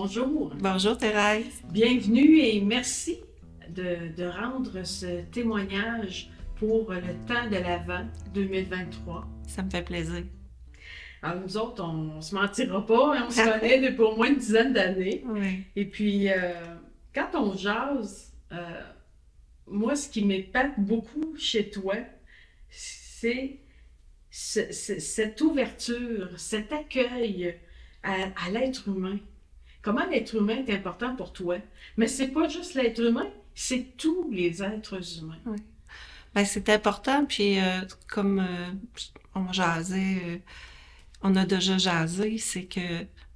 bonjour. Bonjour Thérèse. Bienvenue et merci de rendre ce témoignage pour le temps de l'Avent 2023. Ça me fait plaisir. Alors nous autres, on se mentira pas, on se connaît depuis au moins une dizaine d'années. Oui. Et puis, quand on jase, moi, ce qui m'épate beaucoup chez toi, c'est cette ouverture, cet accueil à l'être humain. Comment l'être humain est important pour toi. Mais c'est pas juste l'être humain, c'est tous les êtres humains. Oui. Ben, c'est important, puis comme on jasait, on a déjà jasé, c'est que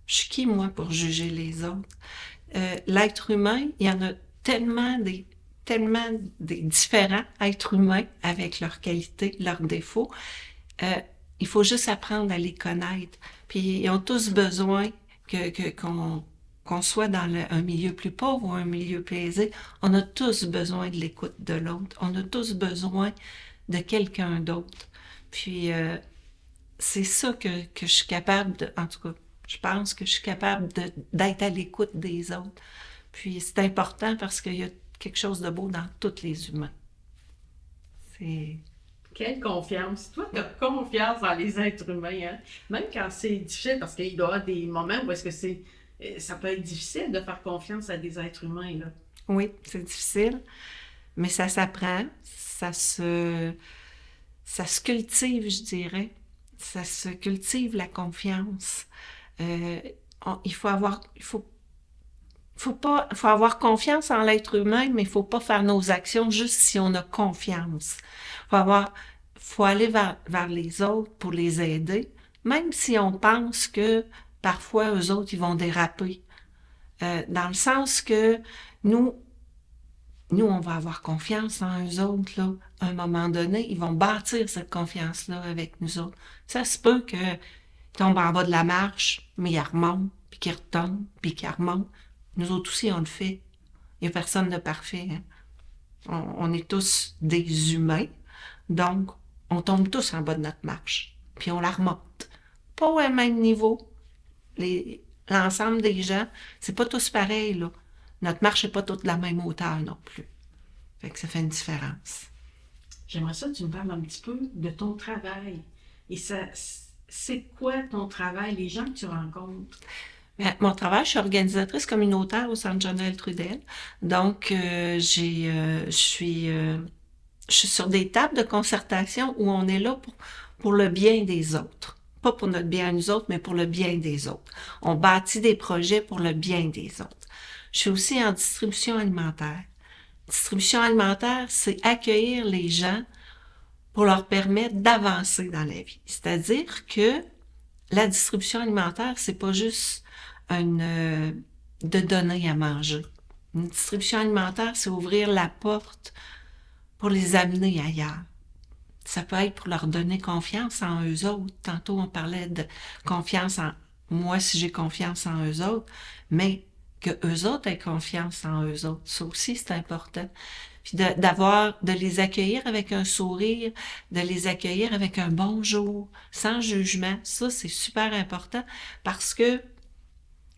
je suis qui, moi, pour juger les autres? L'être humain, il y en a tellement des différents êtres humains avec leurs qualités, leurs défauts. Il faut juste apprendre à les connaître. Puis ils ont tous besoin qu'on soit dans un milieu plus pauvre ou un milieu plus aisé. On a tous besoin de l'écoute de l'autre. On a tous besoin de quelqu'un d'autre. Puis c'est ça que je suis capable de... En tout cas, je pense que je suis capable d'être à l'écoute des autres. Puis c'est important parce qu'il y a quelque chose de beau dans tous les humains. C'est... Quelle confiance! Toi, tu as confiance dans les êtres humains, hein? Même quand c'est difficile, parce qu'il doit y avoir des moments où est-ce que ça peut être difficile de faire confiance à des êtres humains, là. Oui, c'est difficile, mais ça s'apprend, ça se cultive, je dirais. Ça se cultive la confiance. Il faut avoir confiance en l'être humain, mais il faut pas faire nos actions juste si on a confiance. Faut aller vers les autres pour les aider, même si on pense que parfois eux autres ils vont déraper. Dans le sens que nous on va avoir confiance en eux autres, là. À un moment donné, ils vont bâtir cette confiance-là avec nous autres. Ça se peut qu'ils tombent en bas de la marche, mais ils remontent, puis qu'ils retombent, puis qu'ils remontent. Nous autres aussi, on le fait. Il n'y a personne de parfait. Hein? On est tous des humains, donc on tombe tous en bas de notre marche, puis on la remonte. Pas au même niveau. L'ensemble des gens, c'est pas tous pareil, là. Notre marche n'est pas toute de la même hauteur non plus. Fait que ça fait une différence. J'aimerais ça que tu me parles un petit peu de ton travail. Et c'est quoi ton travail, les gens que tu rencontres? Bien, mon travail, je suis organisatrice communautaire au Centre Jean-Noël Trudel. Donc, je suis sur des tables de concertation où on est là pour le bien des autres. Pas pour notre bien à nous autres, mais pour le bien des autres. On bâtit des projets pour le bien des autres. Je suis aussi en distribution alimentaire. Distribution alimentaire, c'est accueillir les gens pour leur permettre d'avancer dans la vie. C'est-à-dire que la distribution alimentaire, c'est pas juste de donner à manger. Une distribution alimentaire, c'est ouvrir la porte pour les amener ailleurs. Ça peut être pour leur donner confiance en eux autres. Tantôt, on parlait de confiance en moi si j'ai confiance en eux autres, mais que eux autres aient confiance en eux autres. Ça aussi, c'est important. Puis de les accueillir avec un sourire, de les accueillir avec un bonjour, sans jugement. Ça, c'est super important parce que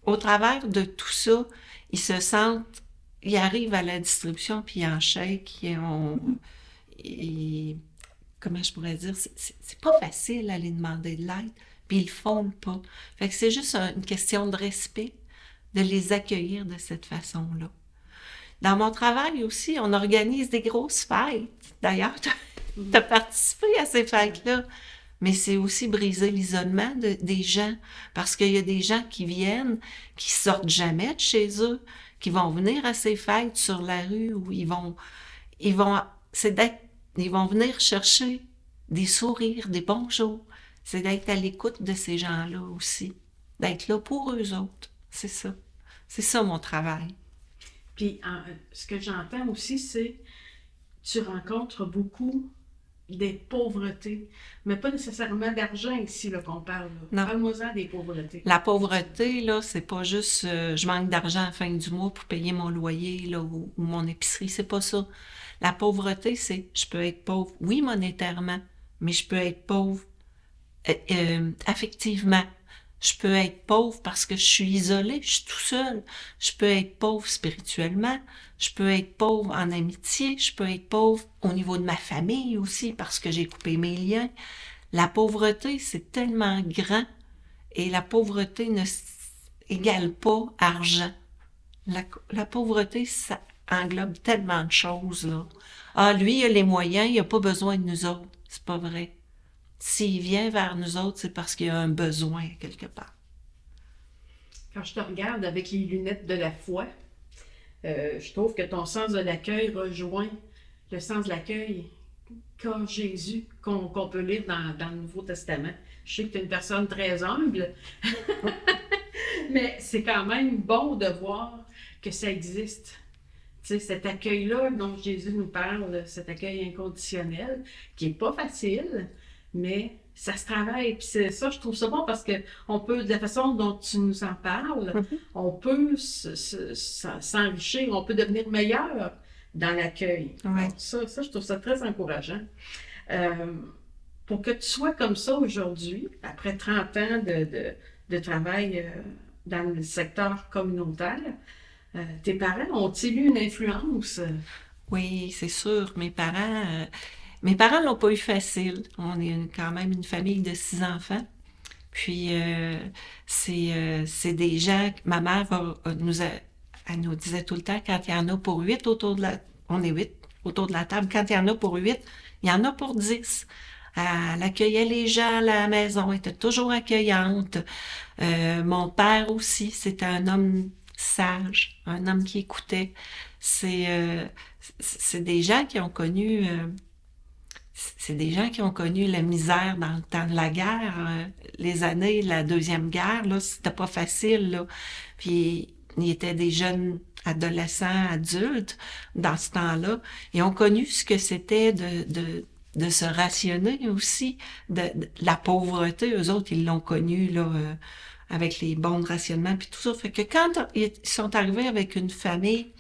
au travers de tout ça, ils arrivent à la distribution, puis ils enchèquent, comment je pourrais dire, c'est pas facile d'aller demander de l'aide, puis ils le font pas. Fait que c'est juste une question de respect, de les accueillir de cette façon-là. Dans mon travail aussi, on organise des grosses fêtes. D'ailleurs, tu as participé à ces fêtes-là. Mais c'est aussi briser l'isolement des gens. Parce qu'il y a des gens qui viennent, qui sortent jamais de chez eux, qui vont venir à ces fêtes sur la rue où ils vont venir chercher des sourires, des bonjours. C'est d'être à l'écoute de ces gens-là aussi. D'être là pour eux autres. C'est ça. C'est ça mon travail. Puis, ce que j'entends aussi, c'est tu rencontres beaucoup des pauvretés, mais pas nécessairement d'argent ici là, qu'on parle. Non. Parle-moi-en des pauvretés. La pauvreté, là, c'est pas juste je manque d'argent à la fin du mois pour payer mon loyer là, ou mon épicerie, c'est pas ça. La pauvreté, c'est je peux être pauvre, oui, monétairement, mais je peux être pauvre affectivement. Je peux être pauvre parce que je suis isolée, je suis tout seul. Je peux être pauvre spirituellement. Je peux être pauvre en amitié. Je peux être pauvre au niveau de ma famille aussi parce que j'ai coupé mes liens. La pauvreté, c'est tellement grand et la pauvreté ne égale pas argent. La pauvreté, ça englobe tellement de choses, là. Ah, lui, il a les moyens, il a pas besoin de nous autres. C'est pas vrai. S'il vient vers nous autres, c'est parce qu'il y a un besoin quelque part. Quand je te regarde avec les lunettes de la foi, je trouve que ton sens de l'accueil rejoint le sens de l'accueil qu'a Jésus, qu'on peut lire dans le Nouveau Testament. Je sais que tu es une personne très humble, mais c'est quand même bon de voir que ça existe. Tu sais, cet accueil-là dont Jésus nous parle, cet accueil inconditionnel, qui n'est pas facile, mais ça se travaille. Puis c'est ça, je trouve ça bon parce que on peut, de la façon dont tu nous en parles, on peut s'enrichir, on peut devenir meilleur dans l'accueil. Ouais. Donc, ça, je trouve ça très encourageant. Euh, pour que tu sois comme ça aujourd'hui, après 30 ans de travail dans le secteur communautaire, tes parents ont-ils eu une influence? Oui, c'est sûr. Mes parents l'ont pas eu facile. On est quand même une famille de 6 enfants. Puis c'est des gens. Ma mère elle nous disait tout le temps quand il y en a pour 8 autour de on est 8 autour de la table. Quand il y en a pour 8, il y en a pour 10. Elle accueillait les gens à la maison, elle était toujours accueillante. Mon père aussi, c'était un homme sage, un homme qui écoutait. C'est des gens qui ont connu c'est des gens qui ont connu la misère dans le temps de la guerre, les années de la Deuxième Guerre, là, c'était pas facile, là. Puis, ils étaient des jeunes adolescents, adultes, dans ce temps-là. Ils ont connu ce que c'était de se rationner aussi, de la pauvreté. Eux autres, ils l'ont connu, là, avec les bons de rationnement, puis tout ça. Fait que quand ils sont arrivés avec une famille,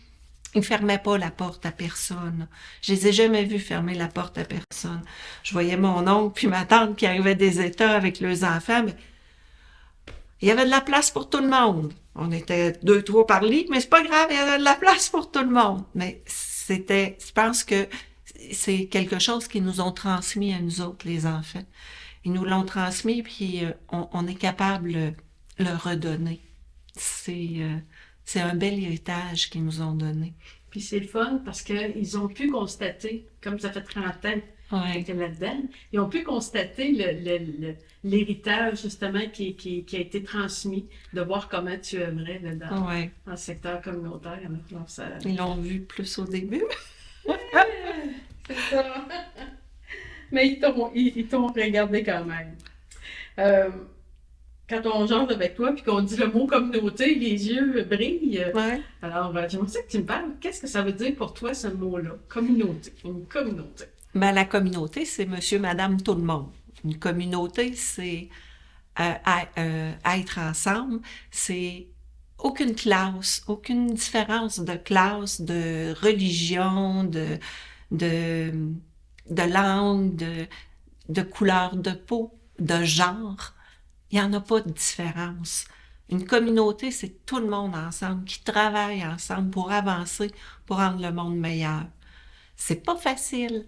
ils fermaient pas la porte à personne. Je les ai jamais vus fermer la porte à personne. Je voyais mon oncle puis ma tante qui arrivaient des États avec leurs enfants, mais il y avait de la place pour tout le monde. On était 2, 3 par lit, mais c'est pas grave, il y avait de la place pour tout le monde. Mais je pense que c'est quelque chose qu'ils nous ont transmis à nous autres, les enfants. Ils nous l'ont transmis, puis on est capable de le redonner. C'est un bel héritage qu'ils nous ont donné. Puis c'est le fun parce qu'ils ont pu constater, comme ça fait 30 ans que tu es là-dedans, ils ont pu constater l'héritage justement qui a été transmis, de voir comment tu œuvrais dans le secteur communautaire. Alors, Ils l'ont vu plus au début. C'est ça. Mais ils t'ont regardé quand même. Quand on jase avec toi puis qu'on dit le mot communauté, les yeux brillent. Ouais. Alors, j'aimerais ça que tu me parles. Qu'est-ce que ça veut dire pour toi, ce mot-là? Communauté. Une communauté. Ben, la communauté, c'est monsieur, madame, tout le monde. Une communauté, c'est être ensemble. C'est aucune classe, aucune différence de classe, de religion, de langue, de couleur de peau, de genre. Il n'y en a pas de différence. Une communauté, c'est tout le monde ensemble, qui travaille ensemble pour avancer, pour rendre le monde meilleur. C'est pas facile.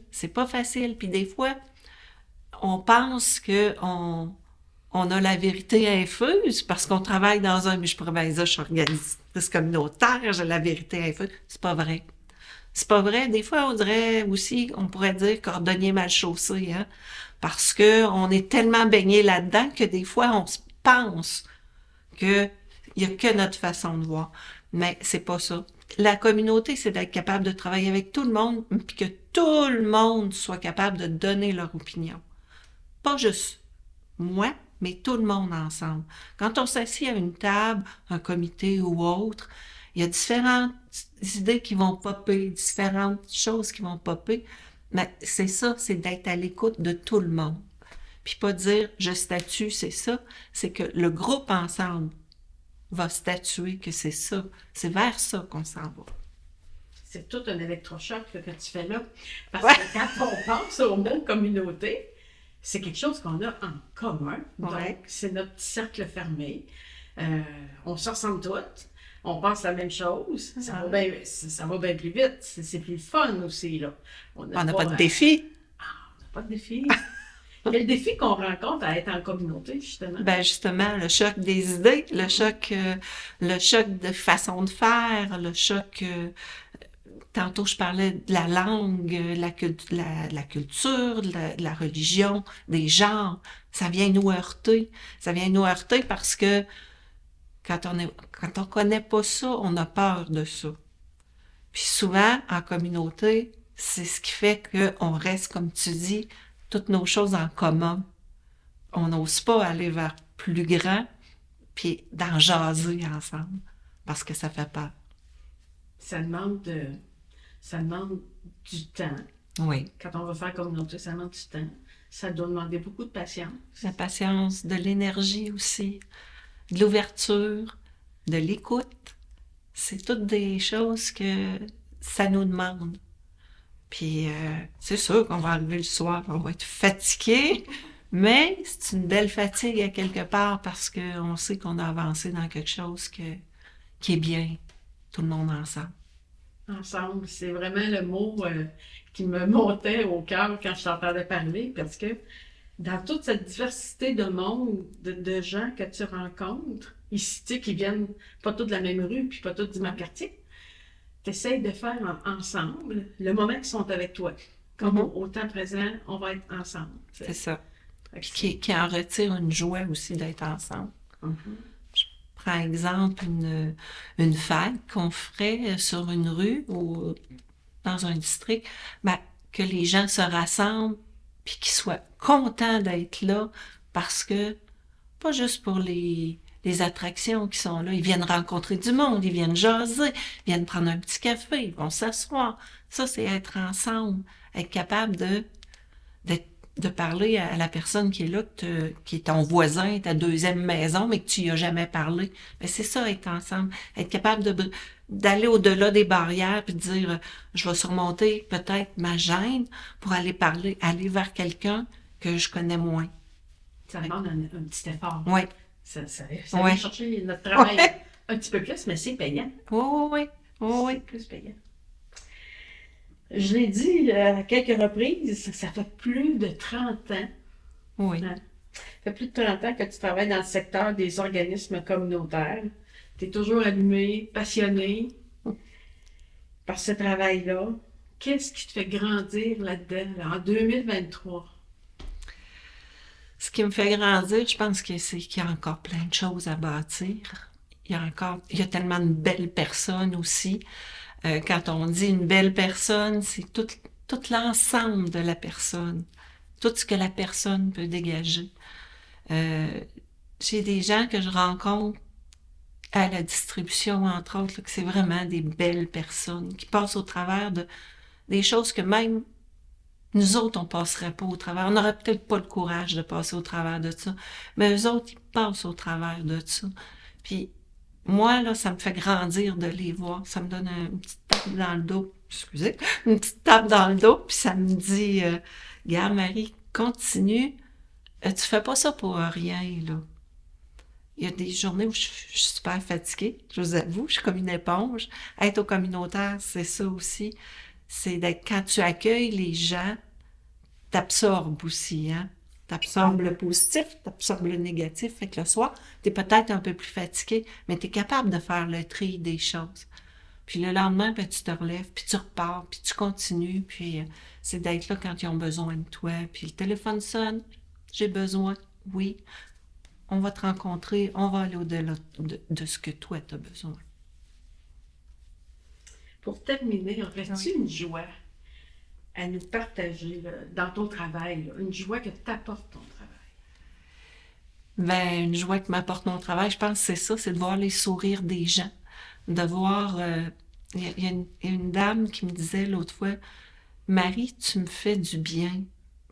Puis des fois, on pense qu'on a la vérité infuse parce qu'on travaille dans un... Je pourrais dire, je suis organisatrice communautaire, j'ai la vérité infuse. C'est pas vrai. C'est pas vrai. Des fois, on dirait aussi, on pourrait dire cordonnier mal chaussé, hein? Parce que on est tellement baigné là-dedans que des fois, on se pense qu'il y a que notre façon de voir. Mais c'est pas ça. La communauté, c'est d'être capable de travailler avec tout le monde, puis que tout le monde soit capable de donner leur opinion. Pas juste moi, mais tout le monde ensemble. Quand on s'assied à une table, un comité ou autre, il y a différentes idées qui vont popper, différentes choses qui vont popper. Mais c'est ça, c'est d'être à l'écoute de tout le monde. Puis pas dire « je statue », c'est ça. C'est que le groupe ensemble va statuer que c'est ça. C'est vers ça qu'on s'en va. C'est tout un électrochoc que tu fais là. Parce que quand on pense au mot « communauté », c'est quelque chose qu'on a en commun. Donc, Ouais. c'est notre petit cercle fermé. On se ressemble toutes. On pense la même chose. Ça va bien plus vite. C'est plus fun aussi, là. On n'a On n'a pas pas, de défi. on n'a pas de défi. Quel défi qu'on rencontre à être en communauté, justement? Ben justement, le choc des idées, le choc de façon de faire, le choc. Tantôt, je parlais de la langue, la culture, de la religion, des genres. Ça vient nous heurter. Ça vient nous heurter parce que quand on connaît pas ça, on a peur de ça. Puis souvent, en communauté, c'est ce qui fait qu'on reste, comme tu dis, toutes nos choses en commun. On n'ose pas aller vers plus grand, puis d'en jaser ensemble, parce que ça fait peur. Ça demande, ça demande du temps. Oui. Quand on va faire communauté, ça demande du temps. Ça doit demander beaucoup de patience. La patience, de l'énergie aussi, de l'ouverture, de l'écoute. C'est toutes des choses que ça nous demande. Puis c'est sûr qu'on va arriver le soir, on va être fatigué, mais c'est une belle fatigue à quelque part parce qu'on sait qu'on a avancé dans quelque chose qui est bien, tout le monde ensemble. Ensemble, c'est vraiment le mot qui me montait au cœur quand je t'entendais parler, parce que dans toute cette diversité de monde, de gens que tu rencontres, ici, tu sais, qui viennent pas tous de la même rue, puis pas tous du même quartier, tu essaies de faire ensemble le moment qu'ils sont avec toi. Comme au temps présent, on va être ensemble. C'est ça. Fait que Puis qui en retire une joie aussi d'être ensemble. Par exemple, une fête qu'on ferait sur une rue ou dans un district, ben, que les gens se rassemblent puis qu'ils soient contents d'être là parce que, pas juste pour les attractions qui sont là, ils viennent rencontrer du monde, ils viennent jaser, ils viennent prendre un petit café, ils vont s'asseoir. Ça, c'est être ensemble, être capable de parler à la personne qui est là, qui est ton voisin, ta deuxième maison, mais que tu n'y as jamais parlé. Mais c'est ça, être ensemble. Être capable d'aller au-delà des barrières puis de dire, je vais surmonter peut-être ma gêne pour aller vers quelqu'un que je connais moins. ça demande un petit effort. Oui. Ça Ouais. vient chercher notre travail Ouais. un petit peu plus, mais c'est payant. Oui. C'est plus payant. Je l'ai dit à quelques reprises, ça fait plus de 30 ans. Oui. Ça fait plus de 30 ans que tu travailles dans le secteur des organismes communautaires. Tu es toujours allumé, passionné par ce travail-là. Qu'est-ce qui te fait grandir là-dedans, là, en 2023? Ce qui me fait grandir, je pense que c'est qu'il y a encore plein de choses à bâtir. Il y a tellement de belles personnes aussi. Quand on dit une belle personne, c'est tout l'ensemble de la personne. Tout ce que la personne peut dégager. J'ai des gens que je rencontre à la distribution, entre autres, là, que c'est vraiment des belles personnes qui passent au travers des choses que même nous autres, on passerait pas au travers. On n'aurait peut-être pas le courage de passer au travers de ça. Mais eux autres, ils passent au travers de ça. Puis, moi, là, ça me fait grandir de les voir. Ça me donne une petite tape dans le dos. Excusez. Une petite tape dans le dos. Puis ça me dit, regarde, Marie, continue. Tu fais pas ça pour rien, là. Il y a des journées où je suis super fatiguée. Je vous avoue, je suis comme une éponge. Être au communautaire, c'est ça aussi. C'est d'être, quand tu accueilles les gens, t'absorbes aussi, hein. T'absorbes le positif, t'absorbes le négatif. Fait que le soir, t'es peut-être un peu plus fatigué, mais t'es capable de faire le tri des choses. Puis le lendemain, ben, tu te relèves, puis tu repars, puis tu continues, puis c'est d'être là quand ils ont besoin de toi. Puis le téléphone sonne, j'ai besoin, oui. On va te rencontrer, on va aller au-delà de ce que toi, t'as besoin. Pour terminer, aurais-tu une joie à nous partager là, dans ton travail, là, une joie que t'apporte ton travail? Ben, une joie que m'apporte mon travail, je pense que c'est ça, c'est de voir les sourires des gens. De voir, il y a une dame qui me disait l'autre fois, Marie, tu me fais du bien.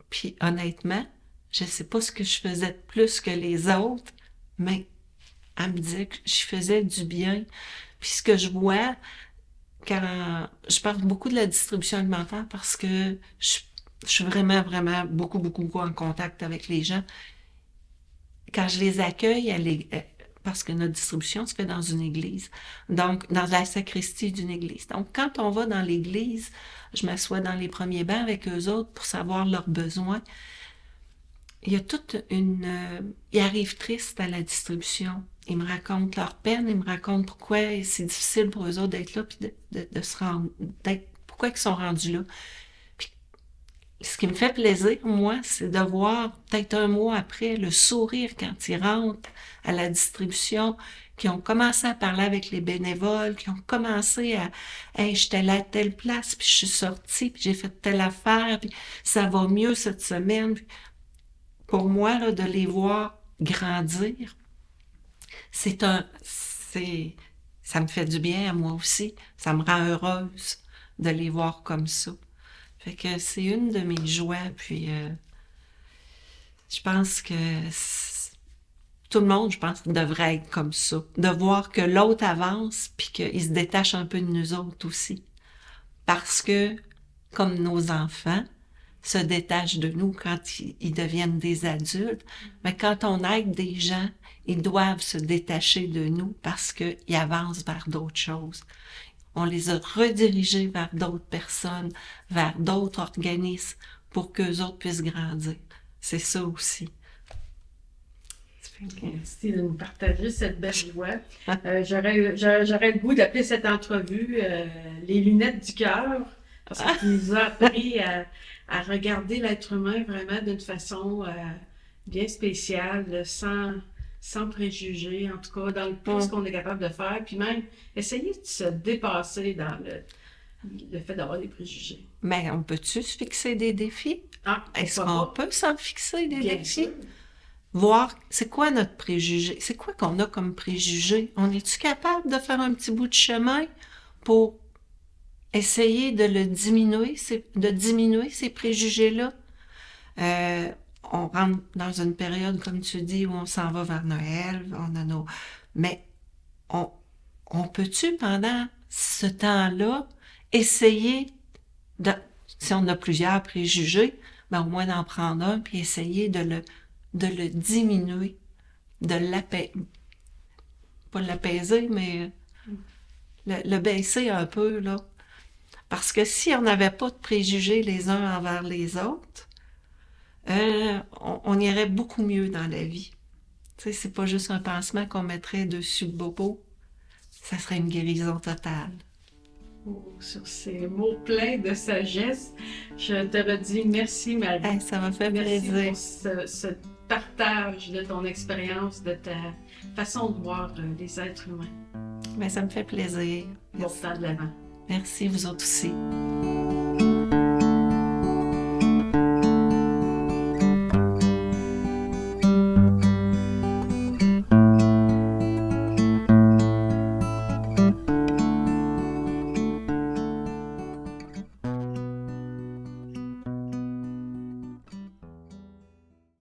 Puis honnêtement, je sais pas ce que je faisais de plus que les autres, mais elle me disait que je faisais du bien. Puis ce que je vois, quand je parle beaucoup de la distribution alimentaire parce que Je suis vraiment, vraiment beaucoup, beaucoup, beaucoup en contact avec les gens. Quand je les accueille, parce que notre distribution se fait dans une église, donc dans la sacristie d'une église. Donc, quand on va dans l'église, je m'assois dans les premiers bancs avec eux autres pour savoir leurs besoins. Il y a toute une... ils arrivent tristes à la distribution. Ils me racontent leur peine, ils me racontent pourquoi c'est difficile pour eux autres d'être là, puis de se rendre... pourquoi ils sont rendus là. Puis, ce qui me fait plaisir, moi, c'est de voir, peut-être un mois après, le sourire quand ils rentrent à la distribution, qui ont commencé à parler avec les bénévoles, qui ont commencé à « Hey, j'étais là à telle place, puis je suis sortie, puis j'ai fait telle affaire, puis ça va mieux cette semaine. » Pour moi, là, de les voir grandir, ça me fait du bien à moi aussi. Ça me rend heureuse de les voir comme ça. Fait que c'est une de mes joies, puis je pense que tout le monde, je pense, devrait être comme ça. De voir que l'autre avance, puis qu'il se détache un peu de nous autres aussi. Parce que, comme nos enfants se détachent de nous quand ils deviennent des adultes, mais quand on aide des gens, ils doivent se détacher de nous parce qu'ils avancent vers d'autres choses. On les a redirigés vers d'autres personnes, vers d'autres organismes pour qu'eux autres puissent grandir. C'est ça aussi. Merci de nous partager cette belle joie. J'aurais le goût d'appeler cette entrevue les lunettes du cœur, parce que tu nous as appris à regarder l'être humain vraiment d'une façon bien spéciale, sans préjugés, en tout cas, dans le plus qu'on est capable de faire, puis même essayer de se dépasser dans le fait d'avoir des préjugés. Mais on peut-tu se fixer des défis? Est-ce qu'on peut s'en fixer des défis? Sûr. Voir c'est quoi notre préjugé, c'est quoi qu'on a comme préjugé. On est-tu capable de faire un petit bout de chemin pour essayer de diminuer ces préjugés-là? On rentre dans une période, comme tu dis, où on s'en va vers Noël, on a nos... Mais on peut-tu, pendant ce temps-là, essayer si on a plusieurs préjugés, ben au moins d'en prendre un, puis essayer de le diminuer, pas l'apaiser, mais le baisser un peu, là. Parce que si on n'avait pas de préjugés les uns envers les autres, on irait beaucoup mieux dans la vie. Tu sais, c'est pas juste un pansement qu'on mettrait dessus le bobo, ça serait une guérison totale. Sur ces mots pleins de sagesse, je te redis merci, Marie. Ça m'a fait plaisir. Merci pour ce partage de ton expérience, de ta façon de voir les êtres humains. Ça me fait plaisir. Bon temps de l'avant. Merci, vous autres aussi.